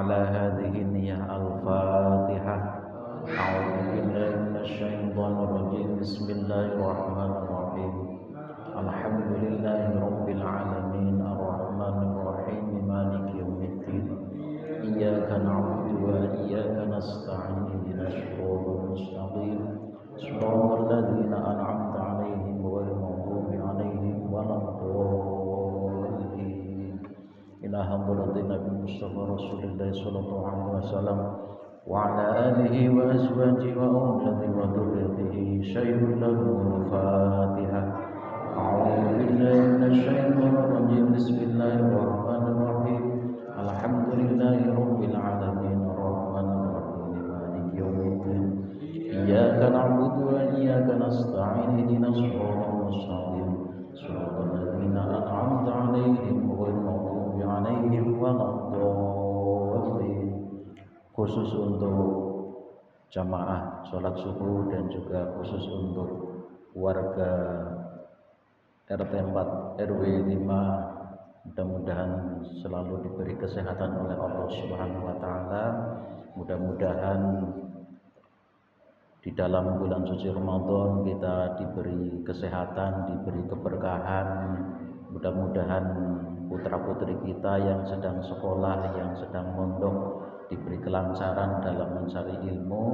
على هذه النية الفاتحة. أعوذ بالله من الشيطان الرجيم. بسم الله الرحمن الرحيم. الحمد لله رب العالمين الرحمن الرحيم مالك يوم الدين. إياك نعبد وإياك نستعين اهدنا الصراط المستقيم صراط الذين أنعمت عليهم غير المغضوب عليهم ولا الضالين. إلى حضرة النبي المصطفى رسول الله صلى الله عليه وسلم وعلى آله وأزواجه وأولاده وذريته شيء له الفاتحة. أعوذ بالله من الشيطان الرجيم. بسم الله الرحمن الرحيم. الحمد لله رب العالمين الرحمن الرحيم مالك يوم الدين. إياك نعبد وإياك نستعين اهدنا الصراط المستقيم صراط الذين أنعمت عليهم غير المغضوب عليهم ولا الضالين. Khusus untuk jamaah sholat subuh dan juga khusus untuk warga RT 4 RW 5, mudah-mudahan selalu diberi kesehatan oleh Allah Subhanahu wa taala. Mudah-mudahan di dalam bulan suci Ramadan kita diberi kesehatan, diberi keberkahan. Mudah-mudahan putra-putri kita yang sedang sekolah, yang sedang mondok diberi kelancaran dalam mencari ilmu.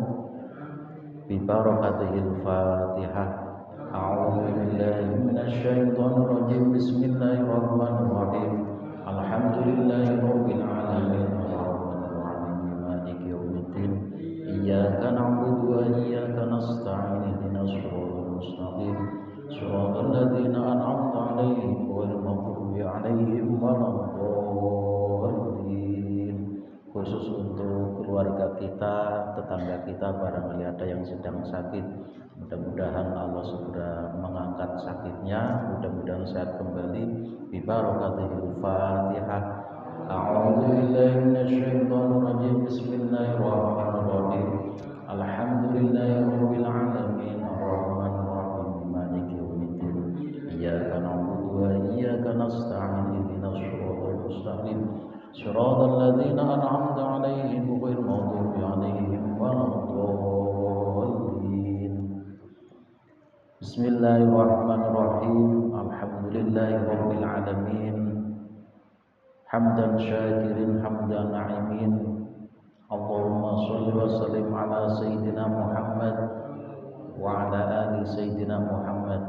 Bi barakatihil Fatihah. A'udzu billahi minasy syaithanir rajim. Bismillahirrahmanirrahim. Alhamdulillahi rabbil alamin arrahmanir rahim maliki yaumiddin. Iyyaka na'budu wa iyyaka nasta'in ihdinas siratal mustaqim siratal ladzina an'amta 'alaihim ghairil maghdubi 'alaihim waladdallin. Khusus untuk keluarga kita, tetangga kita, barangkali ada yang sedang sakit, mudah-mudahan Allah segera mengangkat sakitnya, mudah-mudahan sehat kembali. Bi barakatihil Fatihah. A'udzu billahi minasy syaithanir rajim. Bismillahirrahmanirrahim. Alhamdulillahi rabbil alamin arrahmanir rahim maliki yaumiddin. Iyyaka na'budu wa iyyaka nasta'in ihdinas siratal mustaqim siratal ladzina an'amta 'alaihim ghairil maghdubi 'alaihim waladdallin. Bismillahirrahmanirrahim. Alhamdulillahirabbil alamin. Hamdan syakirin hamdan na'imin. Allahumma shalli wa sallim ala sayyidina Muhammad wa ala ali sayyidina Muhammad.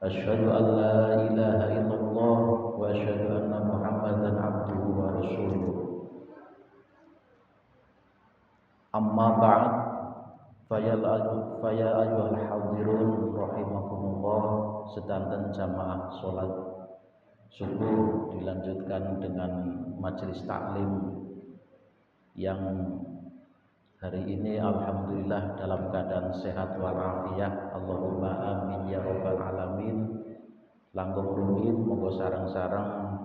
Asyhadu an la ilaha illallah wa asyhadu anna Muhammadan abduhu wa rasuluh. Amma ba'd. Faya ayyuhal hadirun rahimakumullah. Sedanten jamaah salat subuh dilanjutkan dengan majelis taklim yang hari ini alhamdulillah dalam keadaan sehat walafiat. Allahumma amin ya rabbal alamin. Langkung rumiyin monggo sareng-sareng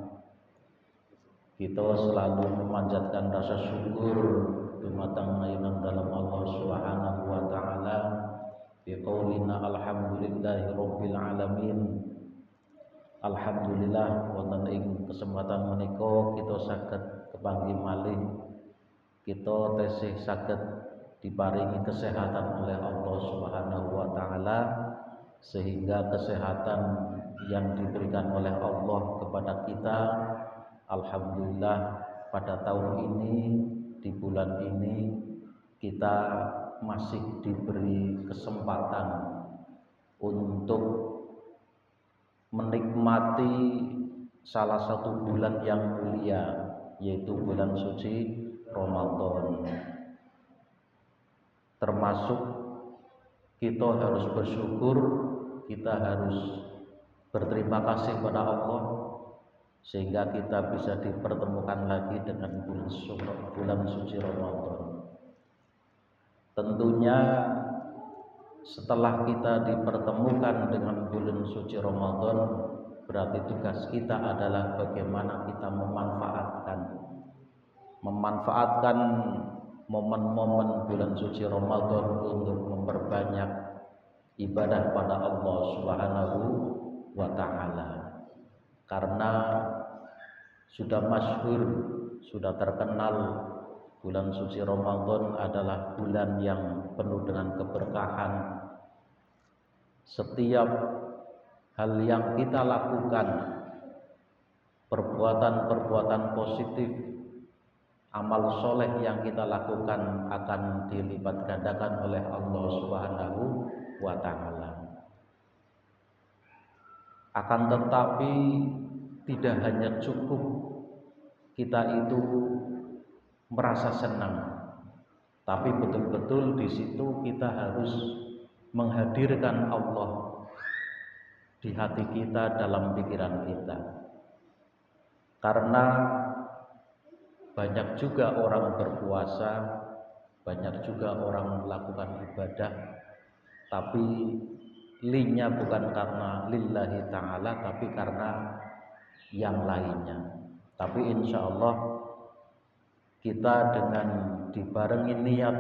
kita selalu memanjatkan rasa syukur dumateng ayunan dalam Allah Subhanahu wa taala bi qaulina alhamdulillahi rabbil alamin. Alhamdulillah wonten ing kesempatan menika kita saged kepanggih malih, kita tesih saged diparingi kesehatan oleh Allah Subhanahu wa taala, sehingga kesehatan yang diberikan oleh Allah kepada kita alhamdulillah pada tahun ini, di bulan ini kita masih diberi kesempatan untuk menikmati salah satu bulan yang mulia, yaitu bulan suci Ramadan. Termasuk kita harus bersyukur, kita harus berterima kasih kepada Allah sehingga kita bisa dipertemukan lagi dengan bulan suci Ramadan. Tentunya setelah kita dipertemukan dengan bulan suci Ramadan, berarti tugas kita adalah bagaimana kita memanfaatkan momen-momen bulan suci Ramadan untuk memperbanyak ibadah pada Allah Subhanahu wa taala. Karena sudah masyhur, sudah terkenal Bulan suci Ramadan adalah bulan yang penuh dengan keberkahan. Setiap hal yang kita lakukan, perbuatan-perbuatan positif, amal soleh yang kita lakukan akan dilipat gandakan oleh Allah Subhanahu wa Ta'ala. Akan tetapi tidak hanya cukup kita itu merasa senang, tapi betul-betul di situ kita harus menghadirkan Allah di hati kita, dalam pikiran kita. Karena banyak juga orang berpuasa, banyak juga orang melakukan ibadah, tapi linya bukan karena lillahi ta'ala, tapi karena yang lainnya. Tapi insya Allah kita dengan dibarengi niat,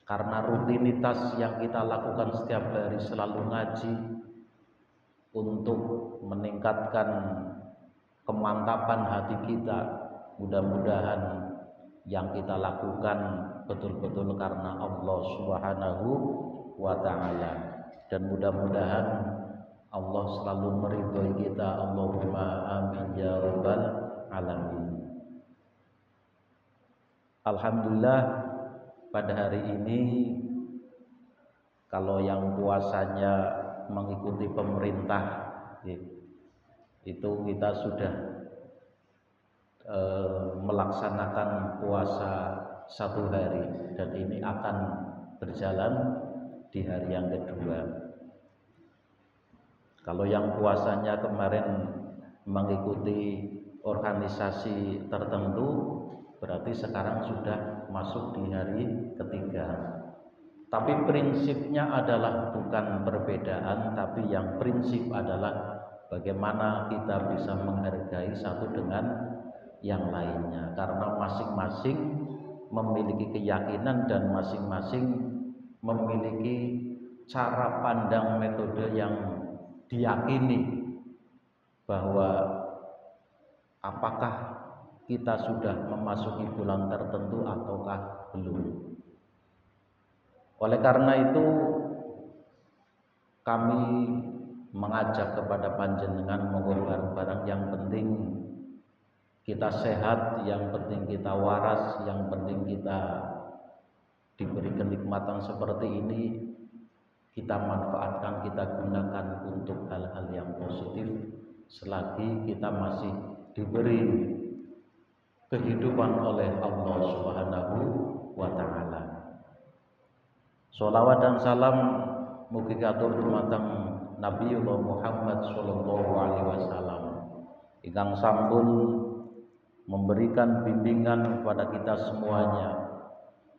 karena rutinitas yang kita lakukan setiap hari selalu ngaji untuk meningkatkan kemantapan hati kita, mudah-mudahan yang kita lakukan betul-betul karena Allah Subhanahu wa Ta'ala, dan mudah-mudahan Allah selalu meridhoi kita. Allahumma amin ya rabbal alamin. Alhamdulillah, pada hari ini kalau yang puasanya mengikuti pemerintah, itu kita sudah melaksanakan puasa 1 hari, dan ini akan berjalan di hari yang kedua. Kalau yang puasanya kemarin mengikuti organisasi tertentu, berarti sekarang sudah masuk di hari ketiga. Tapi prinsipnya adalah bukan perbedaan, tapi yang prinsip adalah bagaimana kita bisa menghargai satu dengan yang lainnya. Karena masing-masing memiliki keyakinan dan masing-masing memiliki cara pandang, metode yang diyakini bahwa apakah kita sudah memasuki bulan tertentu ataukah belum. Oleh karena itu kami mengajak kepada panjenengan monggo bareng-bareng, yang penting kita sehat, yang penting kita waras, yang penting kita diberi kenikmatan seperti ini, kita manfaatkan, kita gunakan untuk hal-hal yang positif selagi kita masih diberi kehidupan oleh Allah Subhanahu wa Ta'ala. Sholawat dan salam mugi katur dumateng Nabiullah Muhammad sallallahu alaihi wasallam ingkang sampun memberikan bimbingan kepada kita semuanya.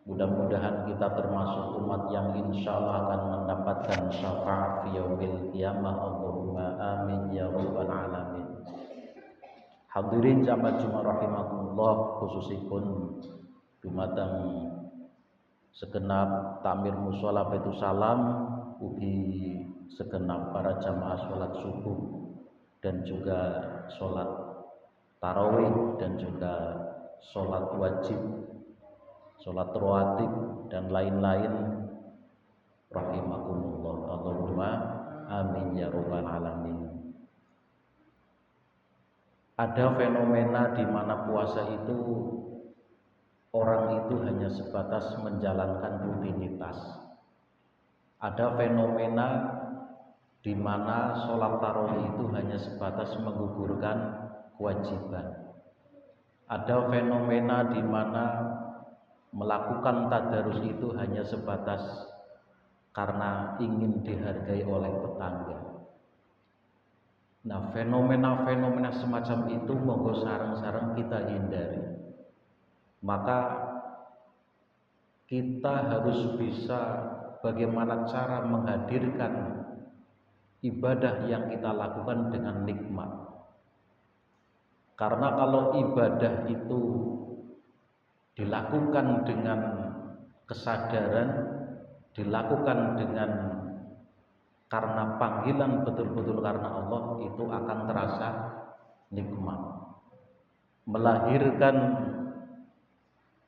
Mudah-mudahan kita termasuk umat yang insya Allah akan mendapatkan syafaat fi yaumil qiyamah. Allahumma amin ya rabbal alamin. Hadirin jamaah Jumat rahimakumullah, khususipun dumateng segenap takmir mushola Baitus Salam, ugi segenap para jamaah sholat subuh dan juga sholat tarawih dan juga sholat wajib, sholat rawatib dan lain-lain rahimakumullah. Allahumma amin ya rabbal alamin. Ada fenomena di mana puasa itu orang itu hanya sebatas menjalankan rutinitas. Ada fenomena di mana sholat tarawih itu hanya sebatas menggugurkan kewajiban. Ada fenomena di mana melakukan tadarus itu hanya sebatas karena ingin dihargai oleh tetangga. Nah, fenomena-fenomena semacam itu monggo sareng-sareng kita hindari. Maka kita harus bisa bagaimana cara menghadirkan ibadah yang kita lakukan dengan nikmat. Karena kalau ibadah itu dilakukan dengan kesadaran, dilakukan dengan karena panggilan betul-betul karena Allah, itu akan terasa nikmat. Melahirkan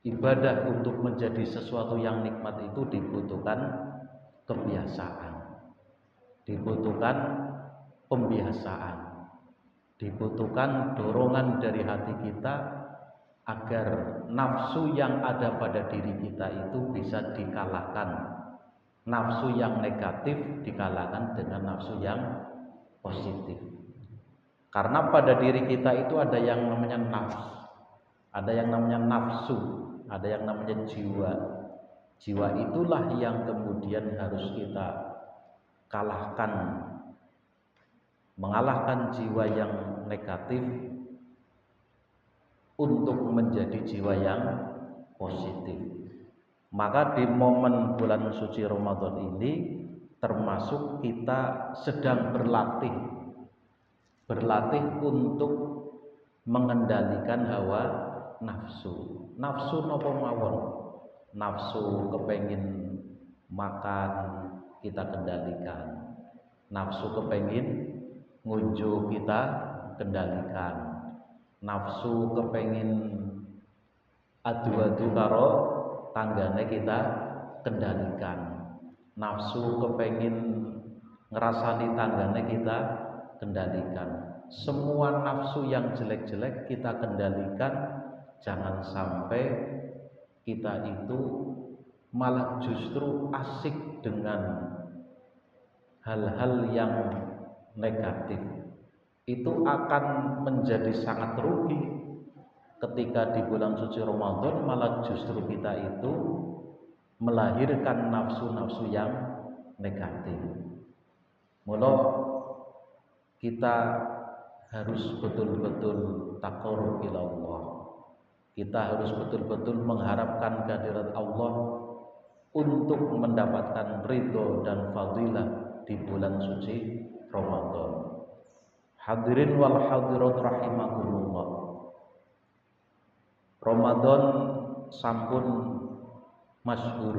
ibadah untuk menjadi sesuatu yang nikmat itu dibutuhkan kebiasaan, dibutuhkan pembiasaan, dibutuhkan dorongan dari hati kita agar nafsu yang ada pada diri kita itu bisa dikalahkan. Nafsu yang negatif dikalahkan dengan nafsu yang positif. Karena pada diri kita itu ada yang namanya nafsu, ada yang namanya nafsu, ada yang namanya jiwa. Jiwa itulah yang kemudian harus kita kalahkan, mengalahkan jiwa yang negatif untuk menjadi jiwa yang positif. Maka di momen bulan suci Ramadan ini termasuk kita sedang berlatih untuk mengendalikan hawa nafsu. Nafsu napa mawon? Nafsu kepengin makan kita kendalikan. Nafsu kepengin ngunjuh kita kendalikan. Nafsu kepengin adu-adu karo tanggane kita kendalikan. Nafsu kepengin ngerasani tanggane kita kendalikan. Semua nafsu yang jelek-jelek kita kendalikan. Jangan sampai kita itu malah justru asik dengan hal-hal yang negatif. Itu akan menjadi sangat rugi ketika di bulan suci Ramadan malah justru kita itu melahirkan nafsu-nafsu yang negatif. Mula kita harus betul-betul taqarrub ila Allah. Kita harus betul-betul mengharapkan kehadirat Allah untuk mendapatkan ridho dan fadilah di bulan suci Ramadan. Hadirin wal hadirat rahimakumullah. Ramadan sampun masyhur.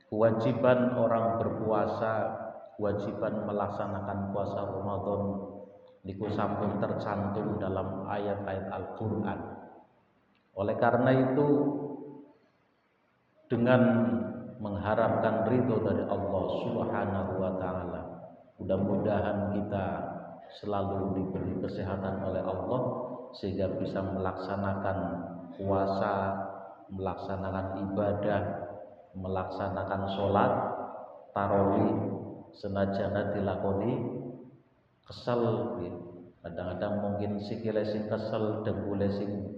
Kewajiban orang berpuasa, kewajiban melaksanakan puasa Ramadan niku sampun tercantum dalam ayat-ayat Al-Qur'an. Oleh karena itu, dengan mengharapkan ridho dari Allah Subhanahu wa taala, mudah-mudahan kita selalu diberi kesehatan oleh Allah sehingga bisa melaksanakan puasa, melaksanakan ibadah, melaksanakan sholat tarawih senajana dilakoni kesel. Kadang-kadang mungkin sikile sing kesel, dengkule sing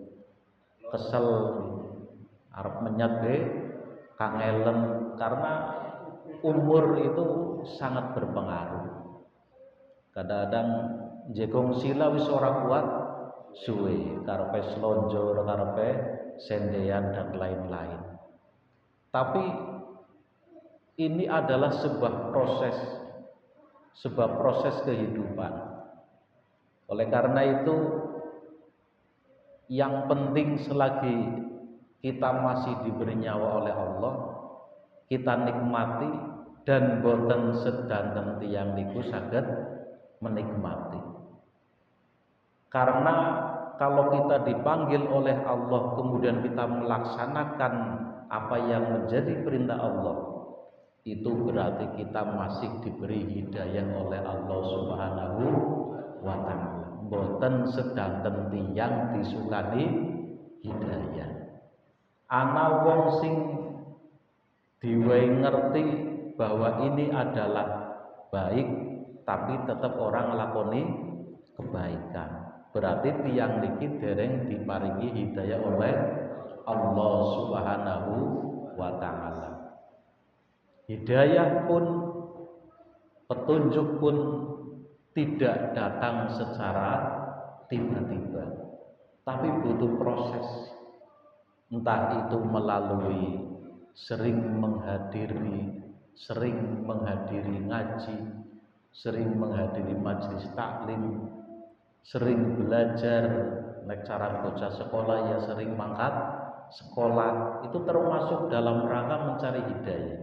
kesel, arep menyat be kangelen, karena umur itu sangat berpengaruh. Kadang-kadang jegong sila wis ora kuat suwe, karepe slonjor, karepe sendean dan lain-lain. Tapi ini adalah sebuah proses kehidupan. Oleh karena itu, yang penting selagi kita masih diberi nyawa oleh Allah, kita nikmati dan boten sedanten tiyang niku saged menikmati. Karena kalau kita dipanggil oleh Allah kemudian kita melaksanakan apa yang menjadi perintah Allah, itu berarti kita masih diberi hidayah oleh Allah Subhanahu wa taala. Boten sedanten tiyang disukani hidayah. Ana wong sing diwehi ngerti bahwa ini adalah baik tapi tetap orang nglakoni kebaikan. Berarti tiyang niki dereng diparingi hidayah oleh Allah Subhanahu wa taala. Hidayah pun, petunjuk pun tidak datang secara tiba-tiba, tapi butuh proses. Entah itu melalui sering menghadiri ngaji, sering menghadiri majelis taklim, sering belajar, nek cara bocah sekolah ya sering mangkat sekolah, itu termasuk dalam rangka mencari hidayah.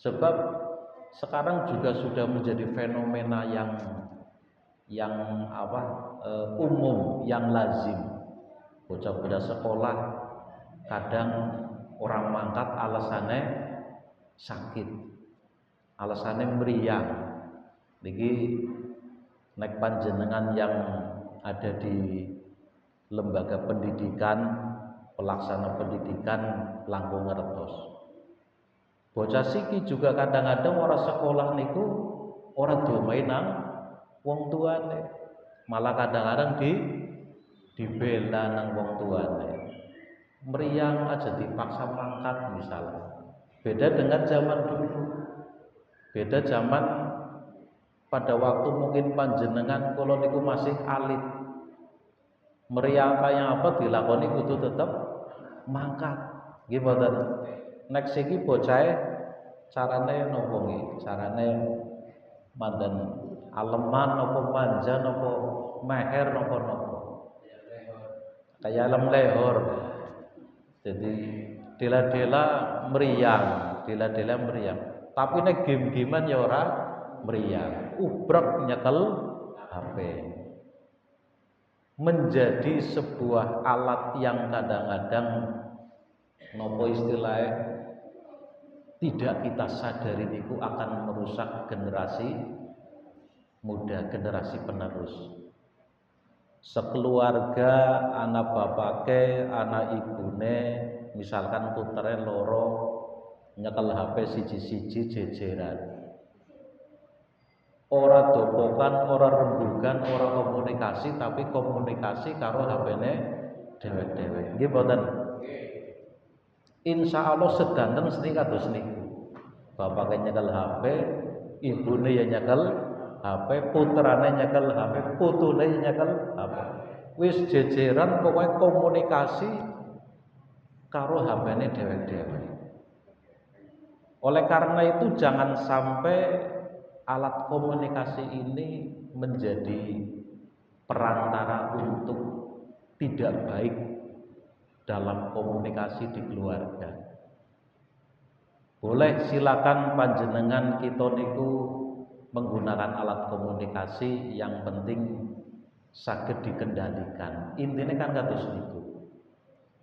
Sebab sekarang juga sudah menjadi fenomena yang umum, yang lazim. Bocah-bocah sekolah kadang orang mangkat alasannya sakit, alasannya meriang. Niki nek panjenengan yang ada di lembaga pendidikan, pelaksana pendidikan langkung ngertos. Bocah siki juga kadang-kadang orang sekolah niku orang domai nang wong tuane. Malah kadang-kadang dibela nang wong tuane. Meriang aja dipaksa mangkat misalnya. Beda dengan zaman dulu. Beda zaman pada waktu mungkin panjenengan kula niku masih alit. Meriang kayak apa dilakoni kudu tetep mangkat. Nggih mboten. Nek siki bocahe carane napa nggih? Carane mandan aleman napa manja napa meher napa kayak lem lehor. Jadi dela-dela meriang. Tapi nek game-gamean ya ora meriang. Ubrek nyekel HP. Menjadi sebuah alat yang kadang-kadang nopo istilahnya tidak kita sadari niku akan merusak generasi muda, generasi penerus. Sekeluarga anak bapake, anak ibune, misalkan putere loro nyekel HP siji-siji jejeran. Ora dopokan, ora rembugan, ora komunikasi, tapi komunikasi karo HP-ne dewek-dewek. Nggih mboten? Insya Allah sedanten seni kados niku. Bapake nyekel HP, ibune ya nyekel HP, putrane nyekel HP, putune nyekel HP. Wis jejeran pokoknya komunikasi karo HP-ne dewek-dewek. Oleh karena itu jangan sampai alat komunikasi ini menjadi perantara untuk tidak baik dalam komunikasi di keluarga. Boleh silakan panjenengan kita niku menggunakan alat komunikasi, yang penting saged dikendalikan. Intinya kan kados niku.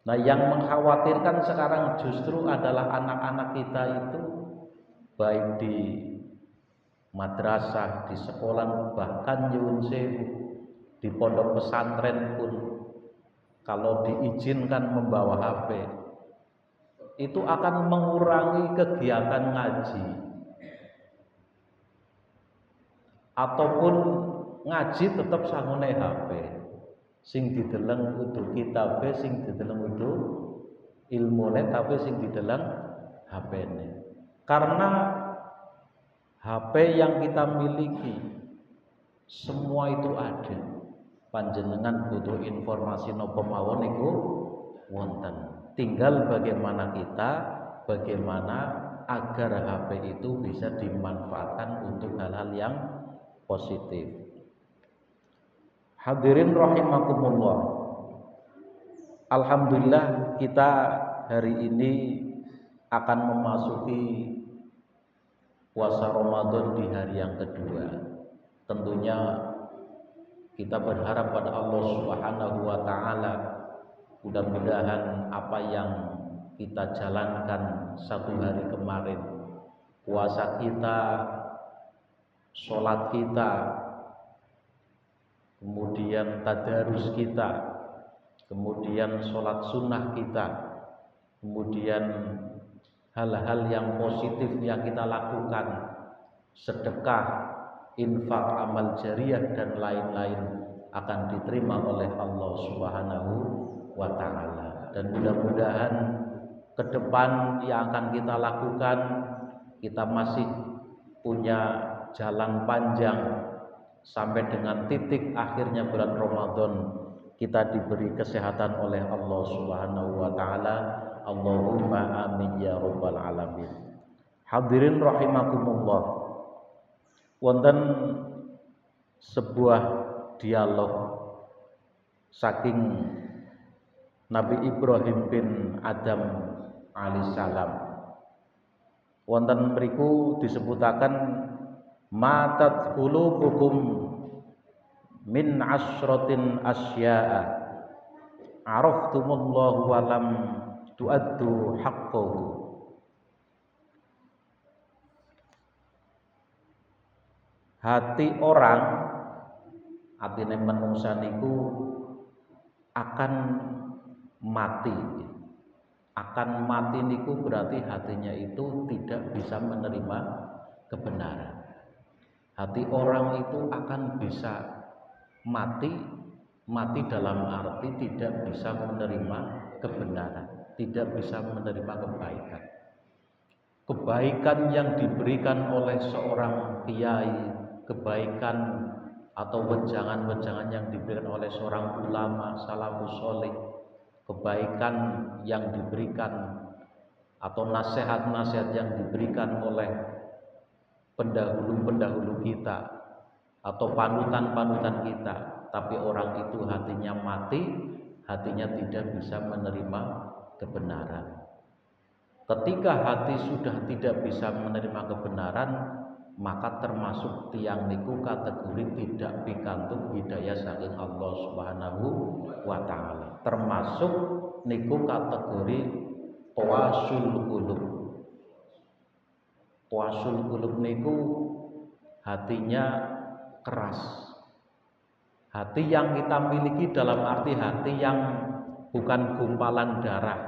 Nah, yang mengkhawatirkan sekarang justru adalah anak-anak kita itu baik di madrasah, di sekolah, bahkan nyuwun sewu di pondok pesantren pun kalau diizinkan membawa HP itu akan mengurangi kegiatan ngaji ataupun ngaji tetap sangune HP. Sing dideleng udu kitabe, sing dideleng udu ilmune, tapi sing dideleng HP-ne. Karena HP yang kita miliki semua itu ada. Panjenengan butuh informasi napa mawon niku wonten. Tinggal bagaimana agar HP itu bisa dimanfaatkan untuk hal-hal yang positif. Hadirin rahimakumullah. Alhamdulillah kita hari ini akan memasuki puasa Ramadan di hari yang kedua. Tentunya kita berharap pada Allah Subhanahu wa taala mudah-mudahan apa yang kita jalankan satu hari kemarin, puasa kita, sholat kita, kemudian tadarus kita, kemudian sholat sunnah kita, kemudian hal-hal yang positif yang kita lakukan, sedekah, infak, amal jariyah dan lain-lain akan diterima oleh Allah Subhanahu wa taala. Dan mudah-mudahan ke depan yang akan kita lakukan, kita masih punya jalan panjang sampai dengan titik akhirnya bulan Ramadan kita diberi kesehatan oleh Allah Subhanahu wa taala. Allahumma amin ya rabbal alamin. Hadirin rahimakumullah. Wonten sebuah dialog saking Nabi Ibrahim bin Adam alaihissalam. Wonten mriku disebutaken matat qulubukum min asratin asya'a araftumullahu wa lam tu'addu haqqahu. Hati orang, atine manungsa niku akan mati. Akan mati niku berarti hatinya itu tidak bisa menerima kebenaran. Hati orang itu akan bisa mati dalam arti tidak bisa menerima kebenaran, tidak bisa menerima kebaikan. Kebaikan yang diberikan oleh seorang kiai, kebaikan atau wejangan-wejangan yang diberikan oleh seorang ulama salafus sholih, kebaikan yang diberikan atau nasihat-nasihat yang diberikan oleh pendahulu-pendahulu kita atau panutan-panutan kita, tapi orang itu hatinya mati, hatinya tidak bisa menerima kebenaran. Ketika hati sudah tidak bisa menerima kebenaran, maka termasuk tiang niku kategori tidak pikantuk hidayah saking Allah Subhanahu wa taala. Termasuk niku kategori tawasul qulub. Tawasul qulub niku hatinya keras. Hati yang kita miliki dalam arti hati yang bukan gumpalan darah.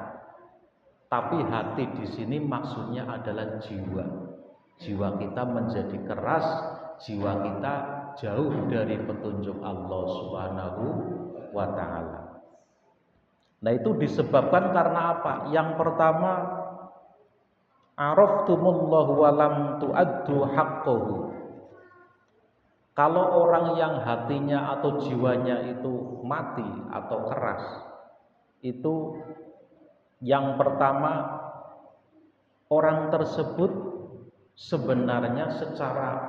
Tapi hati di sini maksudnya adalah jiwa. Jiwa kita menjadi keras, jiwa kita jauh dari petunjuk Allah Subhanahu wa taala. Nah, itu disebabkan karena apa? Yang pertama, araftumullahu wa lam tu'addu haqqahu. Kalau orang yang hatinya atau jiwanya itu mati atau keras, itu yang pertama, orang tersebut sebenarnya secara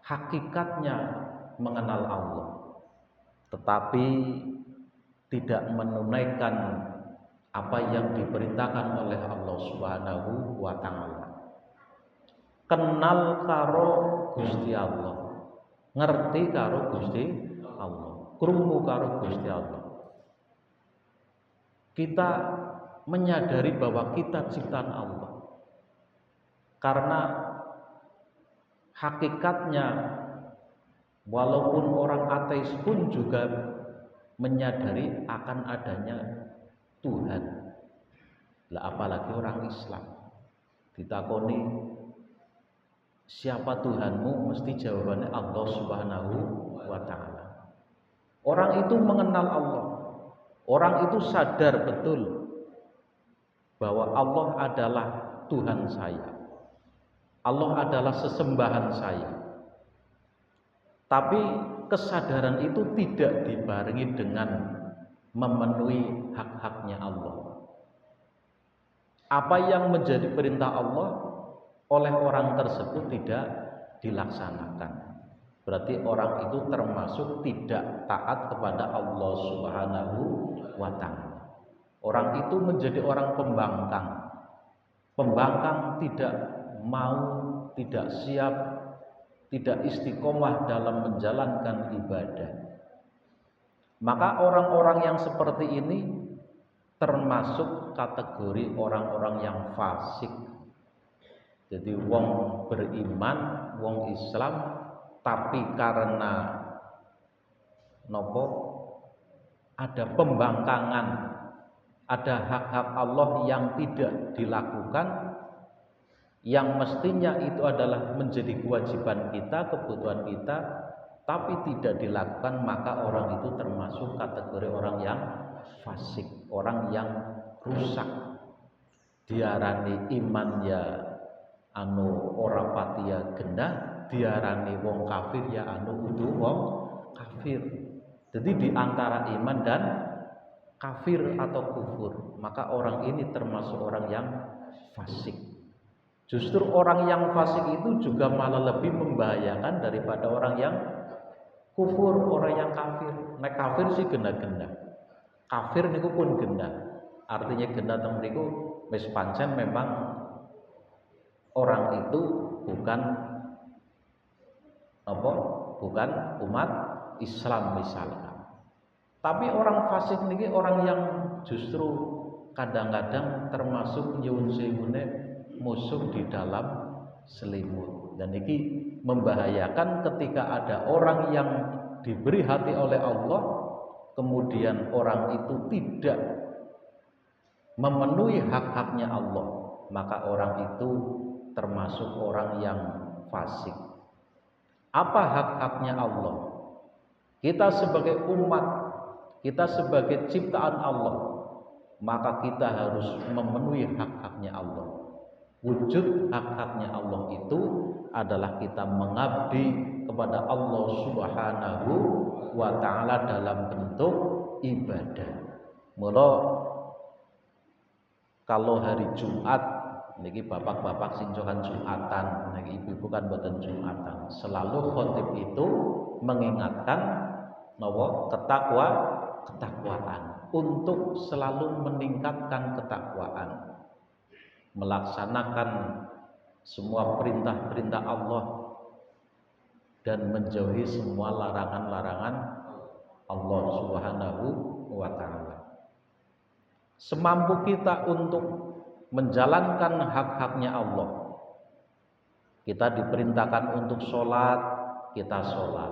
hakikatnya mengenal Allah, tetapi tidak menunaikan apa yang diperintahkan oleh Allah Subhanahu wa taala. Kenal karo Gusti Allah, ngerti karo Gusti Allah, krungu karo Gusti Allah. Kita menyadari bahwa kita ciptaan Allah. Karena hakikatnya walaupun orang ateis pun juga menyadari akan adanya Tuhan. Lah apalagi orang Islam. Ditakoni siapa Tuhanmu, mesti jawabannya Allah Subhanahu wa taala. Orang itu mengenal Allah. Orang itu sadar betul bahwa Allah adalah Tuhan saya. Allah adalah sesembahan saya. Tapi kesadaran itu tidak dibarengi dengan memenuhi hak-haknya Allah. Apa yang menjadi perintah Allah oleh orang tersebut tidak dilaksanakan. Berarti orang itu termasuk tidak taat kepada Allah Subhanahu wa taala. Orang itu menjadi orang pembangkang. Pembangkang tidak mau, tidak siap, tidak istiqomah dalam menjalankan ibadah. Maka orang-orang yang seperti ini termasuk kategori orang-orang yang fasik. Jadi wong beriman, wong Islam, tapi karena nopo ada pembangkangan, ada hak-hak Allah yang tidak dilakukan, yang mestinya itu adalah menjadi kewajiban kita, kebutuhan kita, tapi tidak dilakukan, maka orang itu termasuk kategori orang yang fasik, orang yang rusak. Diarani iman ya anu ora patia gendah, diarani wong kafir ya anu udu wong kafir. Jadi di antara iman dan kafir atau kufur, maka orang ini termasuk orang yang fasik. Justru orang yang fasik itu juga malah lebih membahayakan daripada orang yang kufur, orang yang kafir. Nek kafir sih gendah-gendah. Kafir niku pun gendah. Artinya gendah teng mriku wis pancen memang orang itu bukan apa? Bukan umat Islam misalkan. Tapi orang fasik niki orang yang justru kadang-kadang termasuk nyuwun sewune musuh di dalam selimut. Dan ini membahayakan ketika ada orang yang diberi hati oleh Allah, kemudian orang itu tidak memenuhi hak-haknya Allah, maka orang itu termasuk orang yang fasik. Apa hak-haknya Allah? Kita sebagai umat, kita sebagai ciptaan Allah, maka kita harus memenuhi hak-haknya Allah. Wujud hak-haknya Allah itu adalah kita mengabdi kepada Allah Subhanahu wa ta'ala dalam bentuk ibadah. Mula kalau hari Jumat niki bapak-bapak sing jokan Jumatan, niki ibu-ibu kan boten Jumatan, selalu khotib itu mengingatkan ketakwaan untuk selalu meningkatkan ketakwaan, melaksanakan semua perintah-perintah Allah dan menjauhi semua larangan-larangan Allah Subhanahu wa ta'ala. Semampu kita untuk menjalankan hak-haknya Allah. Kita diperintahkan untuk sholat, kita sholat.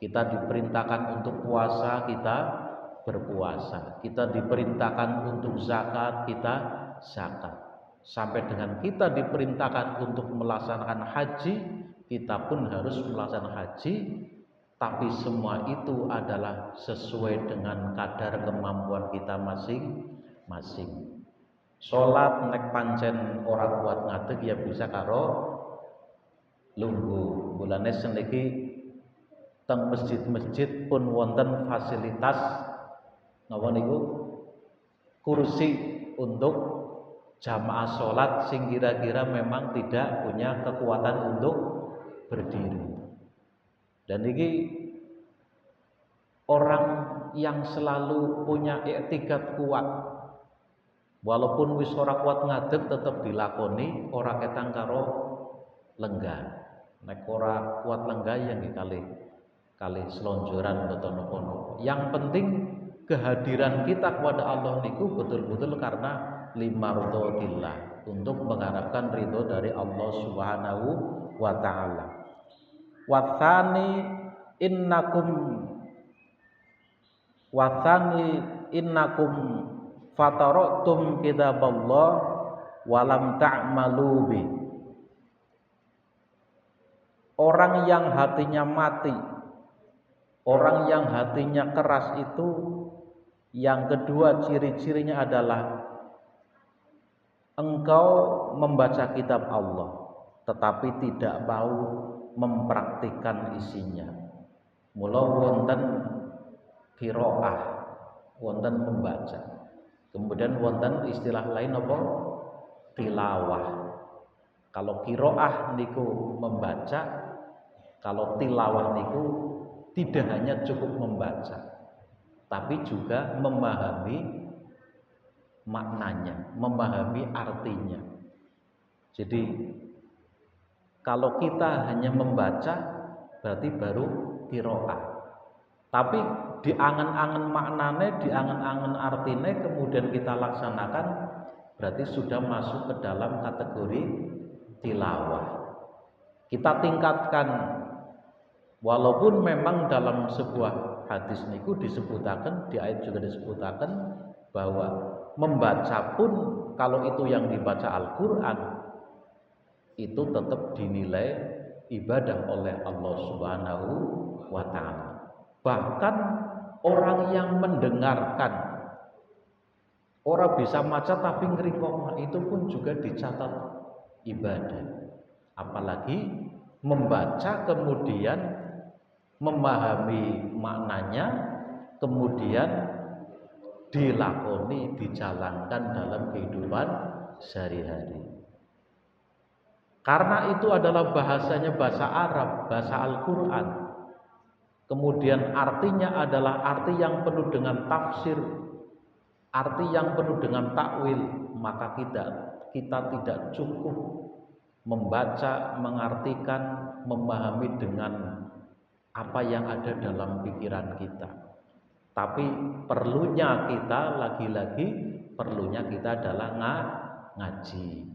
Kita diperintahkan untuk puasa, kita berpuasa. Kita diperintahkan untuk zakat, kita zakat. Sampai dengan kita diperintahkan untuk melaksanakan haji, kita pun harus melaksanakan haji. Tapi semua itu adalah sesuai dengan kadar kemampuan kita masing-masing. Sholat nek pancen ora kuat ngadeg ya bisa karo lungguh. Mulane seniki teng masjid-masjid pun wonten fasilitas napa niku kursi untuk jamaah sholat sing kira-kira memang tidak punya kekuatan untuk berdiri. Dan ini orang yang selalu punya i'tikad kuat, walaupun wis ora kuat ngadeg tetap dilakoni, ora ketang karo lenggah. Nek ora kuat lenggah ya nggih kali selonjoran boten napa-napa. Yang penting kehadiran kita kepada Allah niku betul-betul karena limardotillah, untuk mengharapkan ridho dari Allah Subhanahu wa ta'ala. Wathani innakum fataraktum kitaballah walam ta'malu bi. Orang yang hatinya mati, orang yang hatinya keras itu, yang kedua ciri-cirinya adalah engkau membaca kitab Allah tetapi tidak mau mempraktikkan isinya. Mula wonten qiraah, wonten membaca. Kemudian wonten istilah lain apa? Tilawah. Kalau qiraah niku membaca, kalau tilawah niku tidak hanya cukup membaca, tapi juga memahami maknanya, memahami artinya. Jadi kalau kita hanya membaca berarti baru qiraah. Tapi diangen-angen maknane, diangen-angen artine, kemudian kita laksanakan, berarti sudah masuk ke dalam kategori tilawah. Kita tingkatkan, walaupun memang dalam sebuah hadis niku disebutaken, di ayat juga disebutaken bahwa membaca pun kalau itu yang dibaca Al-Qur'an itu tetap dinilai ibadah oleh Allah Subhanahu wa ta'ala. Bahkan orang yang mendengarkan, orang bisa maca tapi ngrikok, itu pun juga dicatat ibadah. Apalagi membaca kemudian memahami maknanya, kemudian dilakoni, dijalankan dalam kehidupan sehari-hari. Karena itu adalah bahasanya bahasa Arab, bahasa Al-Quran. Kemudian artinya adalah arti yang penuh dengan tafsir, arti yang penuh dengan takwil. Maka kita tidak cukup membaca, mengartikan, memahami dengan apa yang ada dalam pikiran kita. Tapi perlunya kita lagi-lagi perlunya kita adalah ngaji.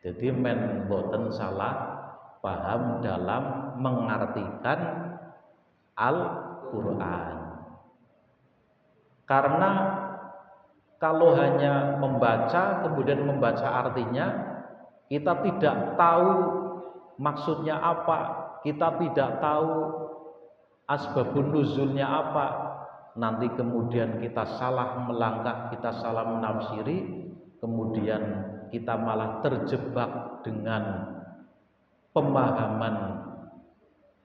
Jadi men boten salah paham dalam mengartikan Al-Quran. Karena kalau hanya membaca kemudian membaca artinya, kita tidak tahu maksudnya apa, kita tidak tahu asbabun nuzulnya apa, nanti kemudian kita salah melangkah, kita salah menafsiri, kemudian kita malah terjebak dengan pemahaman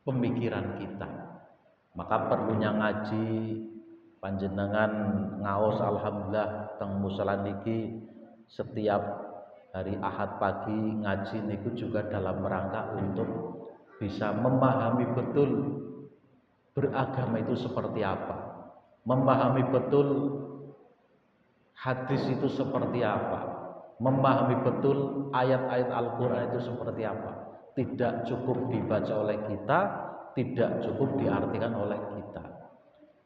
pemikiran kita. Maka perlunya ngaji. Panjenengan ngaos alhamdulillah teng musala niki setiap hari Ahad pagi ngaji niku juga dalam rangka untuk bisa memahami betul beragama itu seperti apa, memahami betul hadis itu seperti apa, memahami betul ayat-ayat Al-Quran itu seperti apa. Tidak cukup dibaca oleh kita, tidak cukup diartikan oleh kita.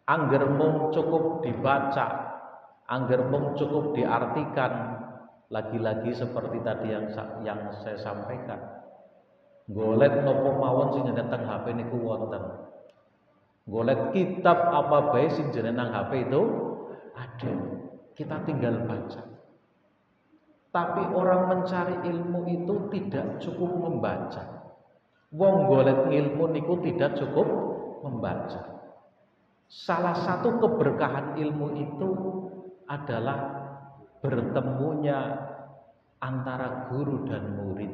Angger mung cukup dibaca, angger mung cukup diartikan, lagi-lagi seperti tadi yang saya sampaikan. Golek nopo mawon sing jenenge teng HP niku wonten. Golek kitab apa bae sing jenenge nang HP itu ada. Kita tinggal baca. Tapi orang mencari ilmu itu tidak cukup membaca. Wong golek ilmu niku tidak cukup membaca. Salah satu keberkahan ilmu itu adalah bertemunya antara guru dan murid,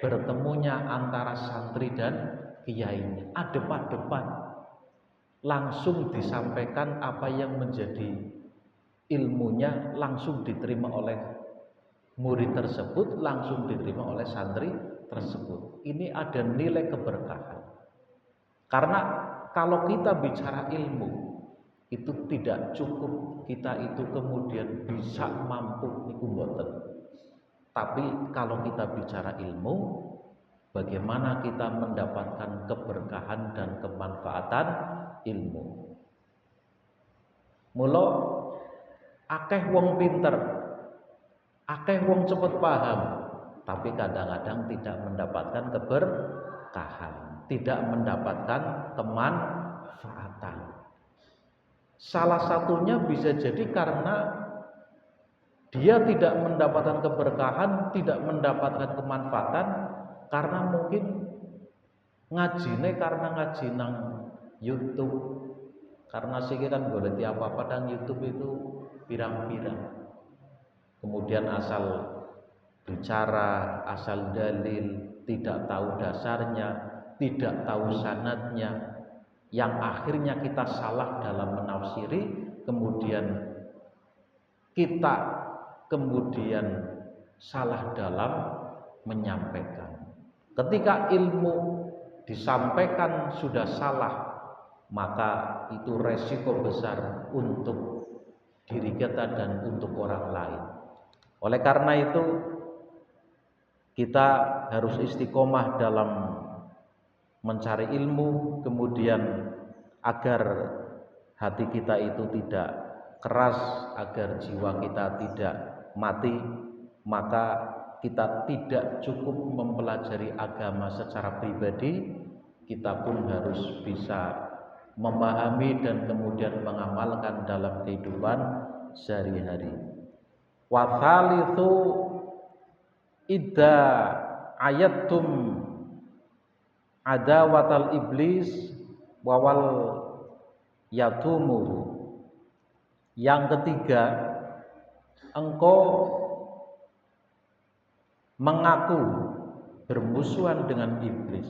bertemunya antara santri dan kiainya, adep-adepan, langsung disampaikan apa yang menjadi ilmunya, langsung diterima oleh murid tersebut, langsung diterima oleh santri tersebut. Ini ada nilai keberkahan. Karena kalau kita bicara ilmu itu tidak cukup kita itu kemudian bisa mampu niku mboten. Tapi kalau kita bicara ilmu, bagaimana kita mendapatkan keberkahan dan kemanfaatan ilmu. Mula akeh wong pinter, akeh wong cepet paham, tapi kadang-kadang tidak mendapatkan keberkahan, tidak mendapatkan kemanfaatan. Salah satunya bisa jadi karena dia tidak mendapatkan keberkahan, tidak mendapatkan kemanfaatan karena mungkin ngajine karena ngaji nang YouTube. Karena sih kan boleh apa-apa nang YouTube itu pirang-pirang. Kemudian asal bicara, asal dalil, tidak tahu dasarnya, tidak tahu sanadnya, yang akhirnya kita salah dalam menafsiri, kemudian kita salah dalam menyampaikan. Ketika ilmu disampaikan sudah salah, maka itu resiko besar untuk diri kita dan untuk orang lain. Oleh karena itu kita harus istiqomah dalam mencari ilmu, kemudian agar hati kita itu tidak keras, agar jiwa kita tidak mati, maka kita tidak cukup mempelajari agama secara pribadi, kita pun harus bisa memahami dan kemudian mengamalkan dalam kehidupan sehari-hari. Wa tsalitsu idza ayatum adawatal iblis wawal yatumu. Yang ketiga, engkau mengaku bermusuhan dengan iblis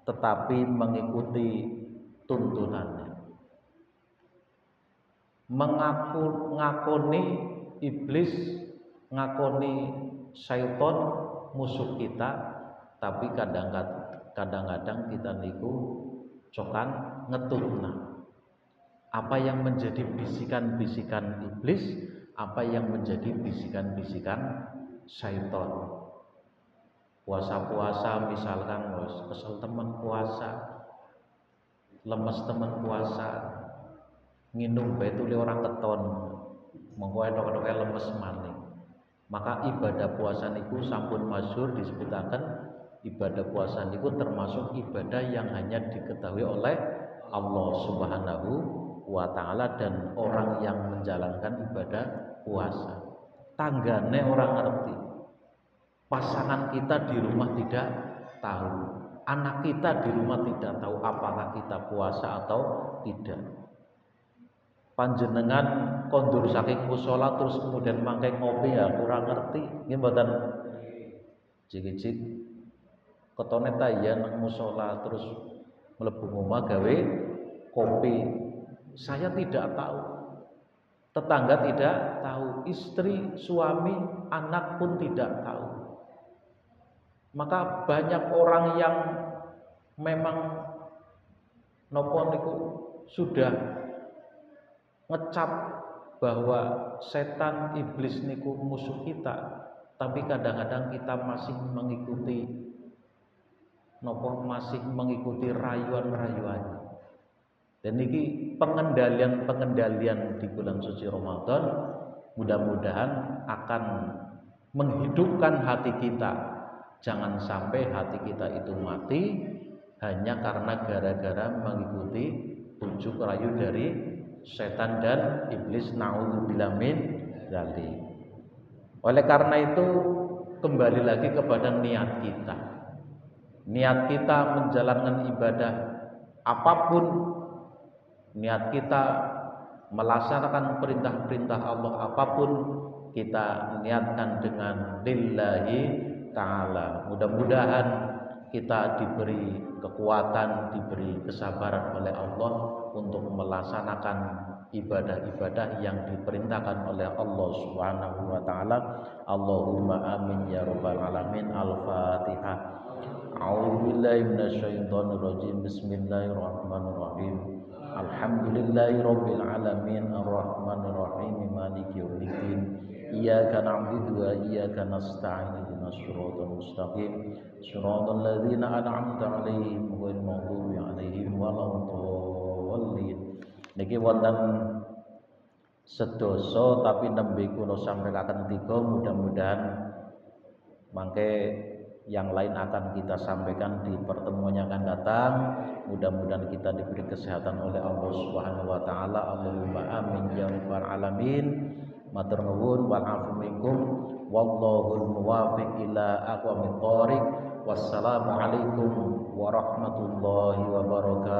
tetapi mengikuti tuntunannya. Ngakoni iblis, ngakoni syaitan musuh kita, tapi kadang-kadang kita niku cokan ngetutna. Apa yang menjadi bisikan-bisikan iblis, apa yang menjadi bisikan-bisikan syaitan. Puasa-puasa misalkan kesel temen puasa, lemes temen puasa, nginum bae tuli orang keton, mengko entuk lemes maning. Maka ibadah puasa niku sampun masyhur disebutaken ibadah puasa niku termasuk ibadah yang hanya diketahui oleh Allah Subhanahu wa taala dan orang yang menjalankan ibadah puasa. Tanggane orang ngerti. Pasangan kita di rumah tidak tahu. Anak kita di rumah tidak tahu apakah kita puasa atau tidak. Panjenengan kondur saking musala terus kemudian mangke ngopi ya kurang ngerti. Nggih mboten? Jik-jik ketone tayan nang musala terus mlebu omah gawe kopi. Saya tidak tahu. Tetangga tidak tahu, istri, suami, anak pun tidak tahu. Maka banyak orang yang memang nopo niku sudah ngecap bahwa setan iblis niku musuh kita, tapi kadang-kadang kita masih mengikuti nopo masih mengikuti rayuan-rayuannya. Dan ini pengendalian di bulan suci Ramadan mudah-mudahan akan menghidupkan hati kita. Jangan sampai hati kita itu mati hanya karena gara-gara mengikuti bujuk rayu dari setan dan iblis, naudzubillah min dzalik. Oleh karena itu kembali lagi kepada niat kita. Niat kita menjalankan ibadah apapun, niat kita melaksanakan perintah-perintah Allah apapun, kita niatkan dengan lillahi ta'ala. Mudah-mudahan kita diberi kekuatan, diberi kesabaran oleh Allah untuk melaksanakan ibadah-ibadah yang diperintahkan oleh Allah Subhanahu wa taala. Allahumma amin ya rabbal alamin. Al-Fatihah. A'udzubillahi minasyaitonir rajim. Bismillahirrahmanirrahim. Alhamdulillahirabbil alamin arrahmanir rahim maliki yaumiddin. Iyyaka na'budu wa iyyaka nasta'in ihdinas siratal mustaqim siratal ladzina an'amta 'alaihim ghairil maghdubi 'alaihim waladdallin. Niki wonten sedasa tapi nembe kula sampaikan tiga, mudah-mudahan mangke yang lain akan kita sampaikan di pertemuan yang akan datang. Mudah-mudahan kita diberi kesehatan oleh Allah Subhanahu wa taala. Allahumma amin ya rabbal alamin. Matur nuwun wal afu minkum wallahul muwaffiq ila aqwamit thoriq. Wassalamu alaikum warahmatullahi wabarakatuh.